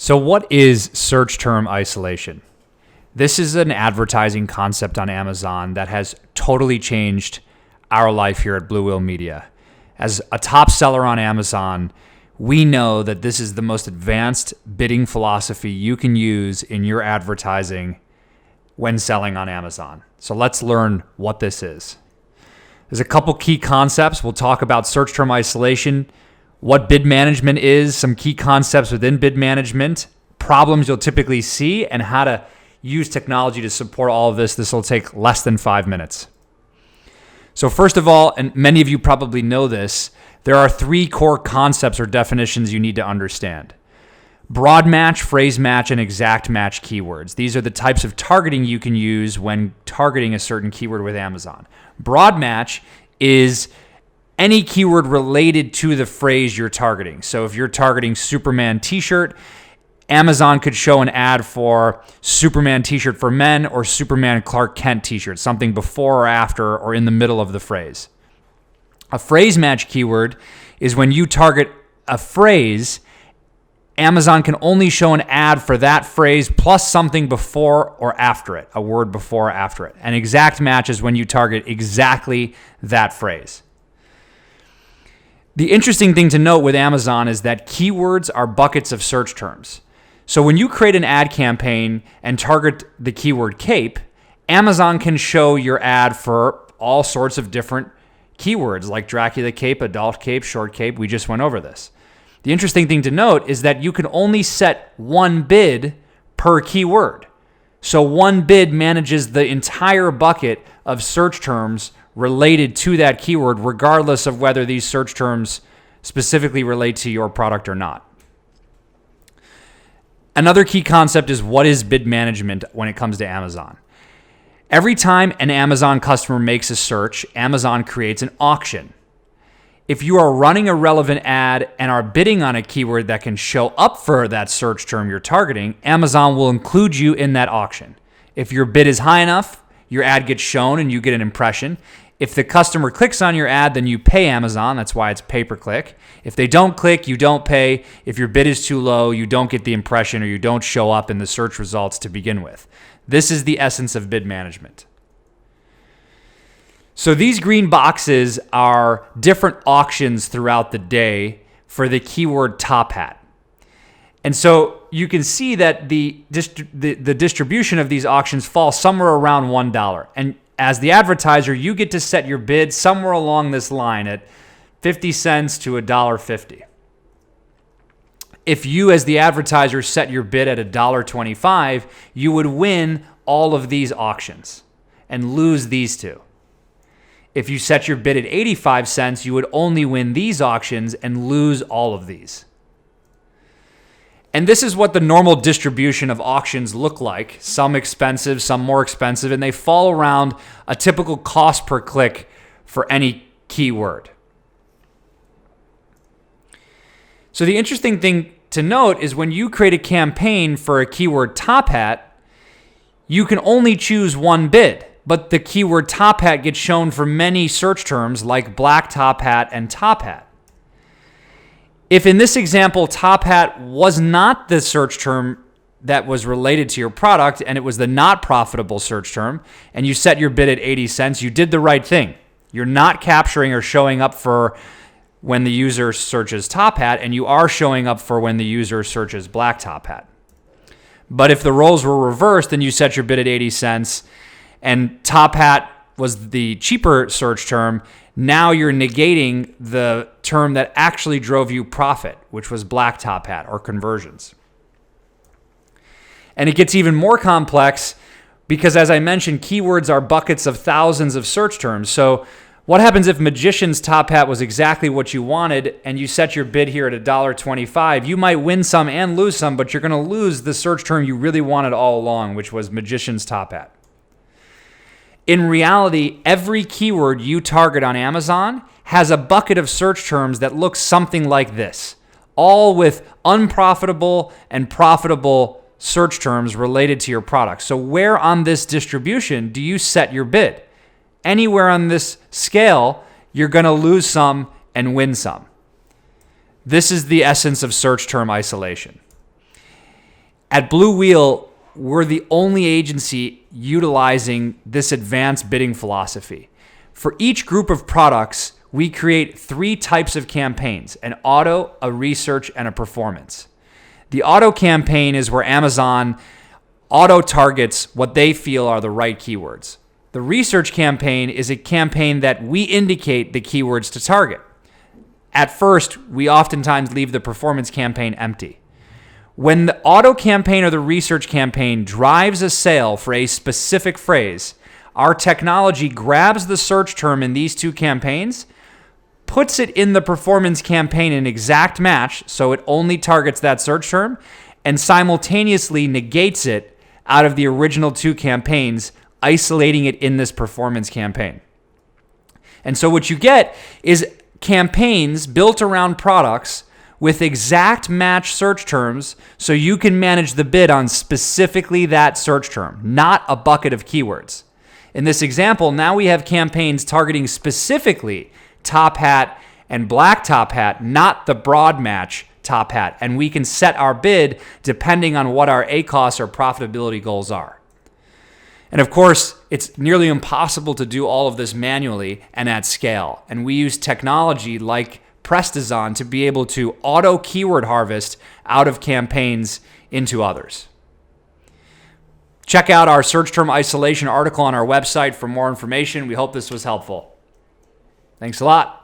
So what is search term isolation? This is an advertising concept on Amazon that has totally changed our life here at Blue Whale Media. As a top seller on Amazon, we know that this is the most advanced bidding philosophy you can use in your advertising when selling on Amazon. So let's learn what this is. There's a couple key concepts. We'll talk about search term isolation, what bid management is, some key concepts within bid management, problems you'll typically see, and how to use technology to support all of this. This will take less than 5 minutes. So first of all, and many of you probably know this, there are 3 core concepts or definitions you need to understand. Broad match, phrase match, and exact match keywords. These are the types of targeting you can use when targeting a certain keyword with Amazon. Broad match is any keyword related to the phrase you're targeting. So if you're targeting Superman t-shirt, Amazon could show an ad for Superman t-shirt for men or Superman Clark Kent t-shirt, something before or after or in the middle of the phrase. A phrase match keyword is when you target a phrase, Amazon can only show an ad for that phrase plus something before or after it, a word before or after it. An exact match is when you target exactly that phrase. The interesting thing to note with Amazon is that keywords are buckets of search terms. So when you create an ad campaign and target the keyword cape, Amazon can show your ad for all sorts of different keywords like Dracula cape, adult cape, short cape. We just went over this. The interesting thing to note is that you can only set one bid per keyword. So one bid manages the entire bucket of search terms related to that keyword, regardless of whether these search terms specifically relate to your product or not. Another key concept is what is bid management when it comes to Amazon. Every time an Amazon customer makes a search, Amazon creates an auction. If you are running a relevant ad and are bidding on a keyword that can show up for that search term you're targeting, Amazon will include you in that auction. If your bid is high enough, your ad gets shown and you get an impression. If the customer clicks on your ad, then you pay Amazon. That's why it's pay-per-click. If they don't click, you don't pay. If your bid is too low, you don't get the impression or you don't show up in the search results to begin with. This is the essence of bid management. So these green boxes are different auctions throughout the day for the keyword top hat. And so you can see that the distribution of these auctions falls somewhere around $1. And as the advertiser, you get to set your bid somewhere along this line at 50 cents to $1.50. If you, as the advertiser, set your bid at $1.25, you would win all of these auctions and lose these two. If you set your bid at 85 cents, you would only win these auctions and lose all of these. And this is what the normal distribution of auctions look like. Some expensive, some more expensive, and they fall around a typical cost per click for any keyword. So the interesting thing to note is when you create a campaign for a keyword top hat, you can only choose one bid, but the keyword top hat gets shown for many search terms like black top hat and top hat. If in this example, top hat was not the search term that was related to your product and it was the not profitable search term and you set your bid at 80 cents, you did the right thing. You're not capturing or showing up for when the user searches top hat and you are showing up for when the user searches black top hat. But if the roles were reversed and you set your bid at 80 cents and top hat was the cheaper search term, now you're negating the term that actually drove you profit, which was black top hat or conversions. And it gets even more complex because, as I mentioned, keywords are buckets of thousands of search terms. So what happens if magician's top hat was exactly what you wanted and you set your bid here at $1.25? You might win some and lose some, but you're going to lose the search term you really wanted all along, which was magician's top hat. In reality, every keyword you target on Amazon has a bucket of search terms that looks something like this, all with unprofitable and profitable search terms related to your product. So where on this distribution do you set your bid? Anywhere on this scale, you're going to lose some and win some. This is the essence of search term isolation. At Blue Wheel, we're the only agency utilizing this advanced bidding philosophy. For each group of products, we create 3 types of campaigns: an auto, a research, and a performance. The auto campaign is where Amazon auto targets what they feel are the right keywords. The research campaign is a campaign that we indicate the keywords to target. At first, we oftentimes leave the performance campaign empty. When the auto campaign or the research campaign drives a sale for a specific phrase, our technology grabs the search term in these 2 campaigns, puts it in the performance campaign in exact match, so it only targets that search term, and simultaneously negates it out of the original 2 campaigns, isolating it in this performance campaign. And so what you get is campaigns built around products with exact match search terms, so you can manage the bid on specifically that search term, not a bucket of keywords. In this example, now we have campaigns targeting specifically top hat and black top hat, not the broad match top hat. And we can set our bid depending on what our ACoS or profitability goals are. And of course, it's nearly impossible to do all of this manually and at scale. And we use technology like Prestazon to be able to auto keyword harvest out of campaigns into others. Check out our search term isolation article on our website for more information. We hope this was helpful. Thanks a lot.